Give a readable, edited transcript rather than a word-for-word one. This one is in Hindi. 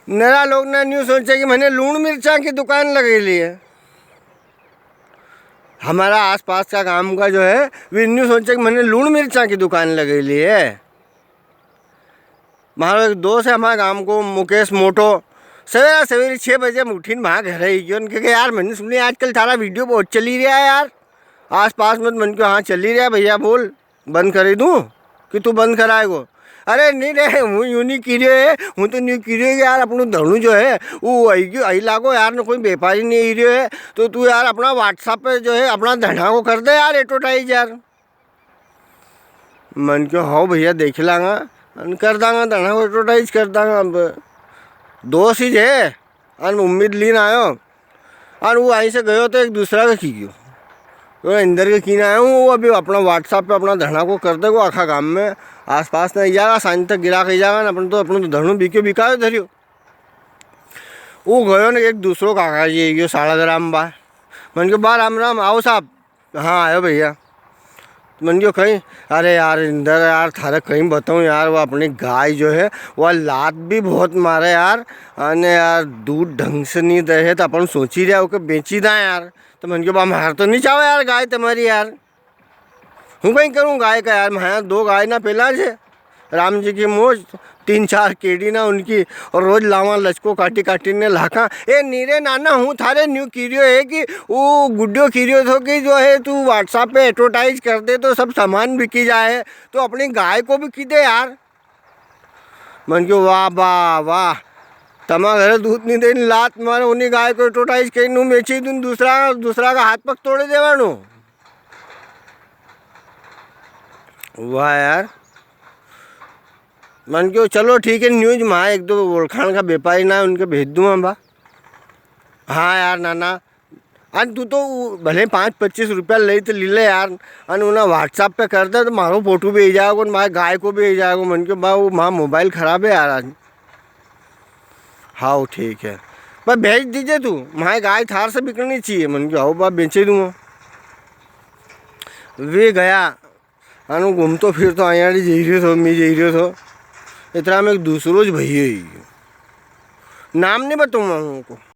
नरा लोग ना न्यू सोचे कि मैंने लूण मिर्चा की दुकान लगे ली है। हमारा आसपास का गांव का जो है वे न्यू सोचे कि मैंने लूण मिर्चा की दुकान लगे ली है। हमारा एक दोस्त है हमारे गांव को, मुकेश मोटो, सवेरा सवेरे 6 बजे हम उठीन वहाँ घर आई क्यों क्योंकि यार मैंने सुनी आजकल थारा वीडियो बहुत चली रहा है यार आस पास में। मन को हाँ चली रहा भैया, बोल बंद कर दूँ कि तू बंद कराएगो। अरे नहीं रे हूँ यूँ नहीं कीरियो है, हूँ तो नहीं कीरियो कि यार अपनों धणु जो है वो आई लागो यार न कोई व्यापारी नहीं रही है तो तू यार अपना व्हाट्सएप पे जो है अपना धड़ा को कर दे यार एडवर्टाइज यार। मन क्यों हाँ भैया देख लांगा कर दांगा धड़ा को एडवर्टाइज कर दांगा। अब दोस्त ही है और उम्मीद लीन आयो और वो आई से गयो तो एक दूसरा का की गयो तो अंदर के कीन आया हूँ। वो अभी अपना व्हाट्सएप पे अपना धड़ा को कर देगो आखा गाँव में आस पास नहीं जाएगा, सांझ तक गिरा के जाएगा ना अपने तो धणु बिके बिका धरियो। वो गयो ने एक दूसरो काका जी गयो साड़ाग्राम बा। मन के बा राम राम आओ साहब। हाँ आयो भैया। मन क्यों कहीं अरे यार इंदर यार थारे कहीं बताऊँ यार वो अपनी गाय जो है वह लात भी बहुत मारे यार अने यार दूध ढंग से नहीं दे है तो अपन सोच ही रहा हो कि बेची दा यार। तो मन क्यों बा मार तो नहीं चाहो यार गाय तुम्हारी यार, हूँ कहीं करूँ गाय का यार। मैं 2 गाय ना पहला से राम जी की मोज 3-4 केड़ी ना उनकी और रोज लावा लचको काटी काटी ने लाखा। ए नीरे नाना हूँ थारे न्यू कीरियो है कि वो गुड्डियो कीरियो थो कि जो है तू व्हाट्सएप पे एडवर्टाइज कर दे तो सब सामान बिकी जाए तो अपनी गाय को भी की दे यार। मन क्यों वाह वाह वाह तमा घरे दूध नहीं दे लात मारे उन्हीं गाय को एडवर्टाइज कहीं नू बेची दूँ दूसरा का हाथ पग तोड़े देवानू। वाह यार। मन क्यों चलो ठीक है न्यूज में 1-2 ओळखाण का व्यापारी ना उनके भेज दूँ हम बा। हाँ यार नाना अन तू तो भले 5-25 रुपया ले तो ले यार अन उन्हें व्हाट्सएप पे कर दे तो मारो फोटो भी आ जाएगा और मारे गाय को भी आ जाएगा। मन क्यों बा वो माँ मोबाइल ख़राब है यार आज। हाँ ठीक है बस भेज दीजिए तू, मारे गाय थार से बिकनी चाहिए। मन क्यों आओ बा बेचे दूँगा। वे गया अनु घूमतो फिरतो आया जी रही थो मैं जी रही थो इतना में एक दूसरो ज भैया नाम नहीं बताऊँगा उनको।